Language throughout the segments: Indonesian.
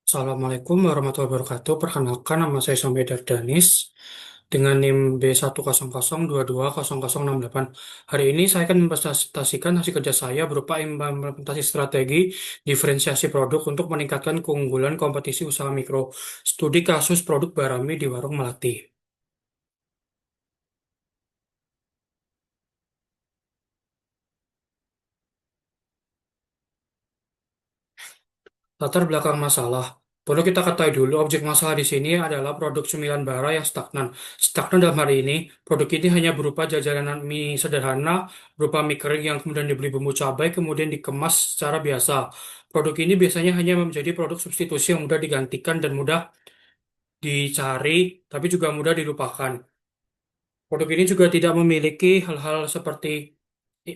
Assalamualaikum warahmatullahi wabarakatuh. Perkenalkan, nama saya Somedar Danis dengan NIM B100220068. Hari ini saya akan mempresentasikan hasil kerja saya berupa implementasi strategi diferensiasi produk untuk meningkatkan keunggulan kompetisi usaha mikro. Studi kasus produk Barami di Warung Melati. Latar belakang masalah. Perlu kita ketahui dulu, objek masalah di sini adalah produk cemilan bara yang stagnan. Stagnan dalam hari ini, produk ini hanya berupa jajanan mie sederhana, berupa mie kering yang kemudian diberi bumbu cabai, kemudian dikemas secara biasa. Produk ini biasanya hanya menjadi produk substitusi yang mudah digantikan dan mudah dicari, tapi juga mudah dilupakan. Produk ini juga tidak memiliki hal-hal seperti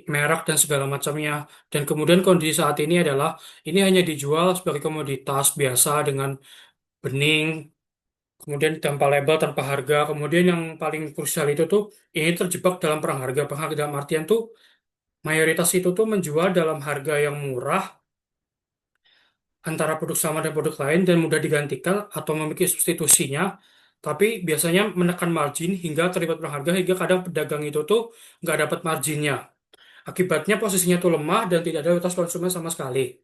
merek dan segala macamnya. Dan kemudian kondisi saat ini adalah ini hanya dijual sebagai komoditas biasa dengan bening, kemudian tanpa label, tanpa harga. Kemudian yang paling krusial itu tuh ini terjebak dalam perang harga. Perang harga dalam artian tuh mayoritas itu tuh menjual dalam harga yang murah antara produk sama dan produk lain dan mudah digantikan atau memiliki substitusinya. Tapi biasanya menekan margin hingga terlibat perang harga hingga kadang pedagang itu tuh nggak dapat marginnya. Akibatnya posisinya tuh lemah dan tidak ada loyalitas konsumen sama sekali.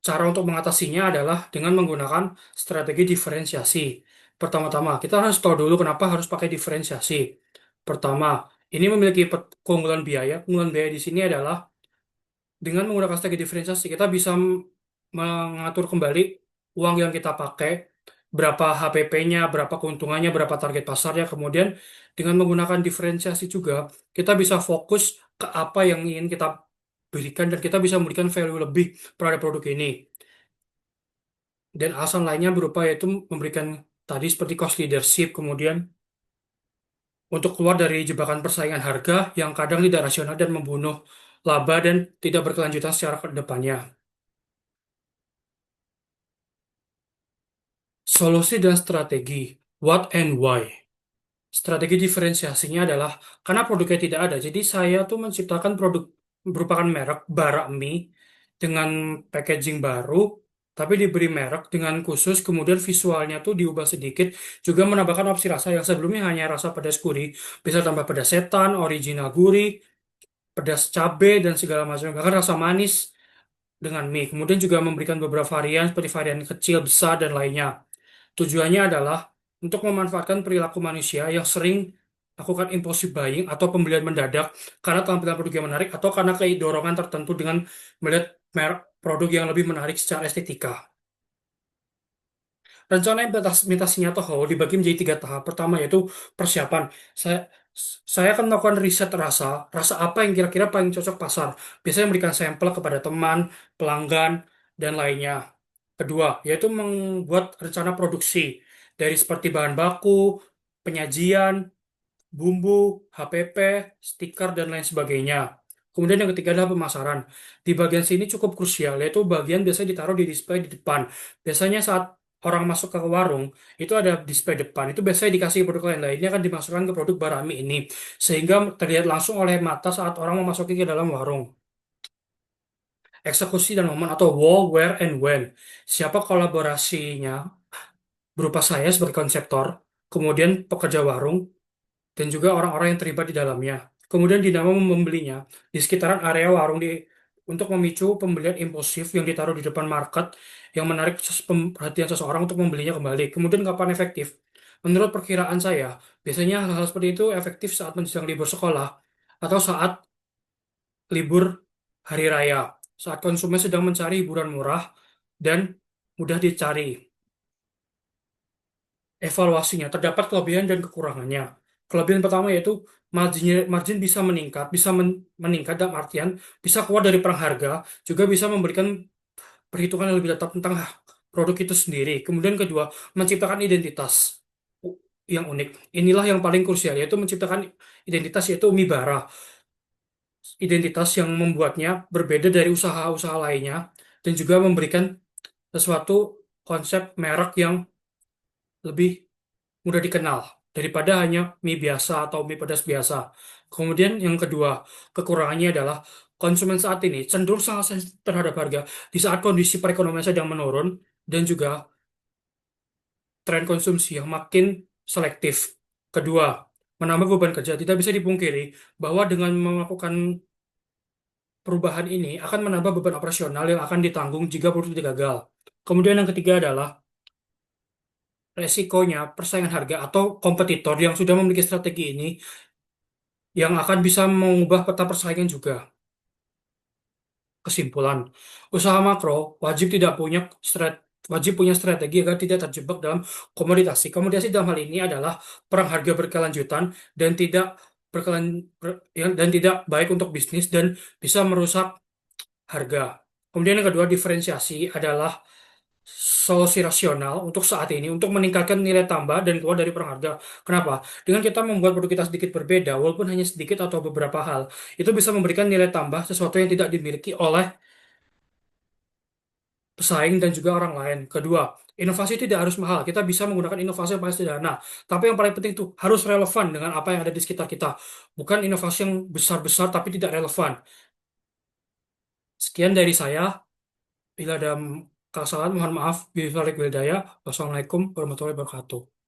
Cara untuk mengatasinya adalah dengan menggunakan strategi diferensiasi. Pertama-tama, kita harus tahu dulu kenapa harus pakai diferensiasi. Pertama, ini memiliki keunggulan biaya. Keunggulan biaya di sini adalah dengan menggunakan strategi diferensiasi, kita bisa mengatur kembali uang yang kita pakai, berapa HPP-nya, berapa keuntungannya, berapa target pasarnya. Kemudian dengan menggunakan diferensiasi juga, kita bisa fokus ke apa yang ingin kita berikan dan kita bisa memberikan value lebih pada produk ini. Dan alasan lainnya berupa yaitu memberikan tadi seperti cost leadership, kemudian untuk keluar dari jebakan persaingan harga yang kadang tidak rasional dan membunuh laba dan tidak berkelanjutan secara ke depannya. Solusi dan strategi, what and why. Strategi diferensiasinya adalah karena produknya tidak ada, jadi saya tuh menciptakan produk merupakan merek bara mie dengan packaging baru, tapi diberi merek dengan khusus, kemudian visualnya tuh diubah sedikit, juga menambahkan opsi rasa yang sebelumnya hanya rasa pedas gurih, bisa tambah pedas setan, original gurih, pedas cabe dan segala macam, bahkan rasa manis dengan mie. Kemudian juga memberikan beberapa varian seperti varian kecil, besar, dan lainnya. Tujuannya adalah untuk memanfaatkan perilaku manusia yang sering lakukan impulsive buying atau pembelian mendadak karena tampilan produk yang menarik atau karena dorongan tertentu dengan melihat merek produk yang lebih menarik secara estetika. Rencana implementasinya atau how dibagi menjadi tiga tahap. Pertama yaitu persiapan. Saya saya akan melakukan riset rasa, rasa apa yang kira-kira paling cocok pasar. Biasanya memberikan sampel kepada teman, pelanggan, dan lainnya. Kedua, yaitu membuat rencana produksi dari seperti bahan baku, penyajian, bumbu, HPP, stiker, dan lain sebagainya. Kemudian yang ketiga adalah pemasaran. Di bagian sini cukup krusial, yaitu bagian biasanya ditaruh di display di depan. Biasanya saat orang masuk ke warung, itu ada display depan. Itu biasanya dikasih produk lain-lainnya akan dimasukkan ke produk Barami ini. Sehingga terlihat langsung oleh mata saat orang memasuki ke dalam warung. Eksekusi dan momen atau what, where, and when. Siapa kolaborasinya berupa saya sebagai konseptor, kemudian pekerja warung, dan juga orang-orang yang terlibat di dalamnya. Kemudian dinamo membelinya di sekitaran area warung untuk memicu pembelian impulsif yang ditaruh di depan market yang menarik perhatian seseorang untuk membelinya kembali. Kemudian kapan efektif? Menurut perkiraan saya, biasanya hal-hal seperti itu efektif saat menjelang libur sekolah atau saat libur hari raya, saat konsumen sedang mencari hiburan murah dan mudah dicari. Evaluasinya terdapat kelebihan dan kekurangannya. Kelebihan pertama yaitu margin bisa meningkat, meningkat dalam artian bisa keluar dari perang harga, juga bisa memberikan perhitungan yang lebih tetap tentang produk itu sendiri. Kemudian kedua, menciptakan identitas yang unik. Inilah yang paling krusial, yaitu menciptakan identitas yaitu Mibara. Identitas yang membuatnya berbeda dari usaha-usaha lainnya dan juga memberikan sesuatu konsep merek yang lebih mudah dikenal daripada hanya mie biasa atau mie pedas biasa. Kemudian yang kedua, kekurangannya adalah konsumen saat ini cenderung sangat sensitif terhadap harga di saat kondisi perekonomian sedang menurun dan juga tren konsumsi yang makin selektif. Kedua, menambah beban kerja. Tidak bisa dipungkiri bahwa dengan melakukan perubahan ini akan menambah beban operasional yang akan ditanggung jika produk tidak gagal. Kemudian yang ketiga adalah resikonya persaingan harga atau kompetitor yang sudah memiliki strategi ini yang akan bisa mengubah peta persaingan juga. Kesimpulan, usaha makro wajib tidak punya strat wajib punya strategi agar tidak terjebak dalam komoditasi. Komoditasi dalam hal ini adalah perang harga berkelanjutan dan tidak berkelan dan tidak baik untuk bisnis dan bisa merusak harga. Kemudian yang kedua, diferensiasi adalah solusi rasional untuk saat ini untuk meningkatkan nilai tambah dan keluar dari perang harga. Kenapa? Dengan kita membuat produk kita sedikit berbeda, walaupun hanya sedikit atau beberapa hal, itu bisa memberikan nilai tambah sesuatu yang tidak dimiliki oleh pesaing dan juga orang lain. Kedua, inovasi tidak harus mahal. Kita bisa menggunakan inovasi yang paling sederhana. Tapi yang paling penting itu harus relevan dengan apa yang ada di sekitar kita. Bukan inovasi yang besar-besar tapi tidak relevan. Sekian dari saya. Bila ada kesalahan, mohon maaf. Wassalamualaikum warahmatullahi wabarakatuh.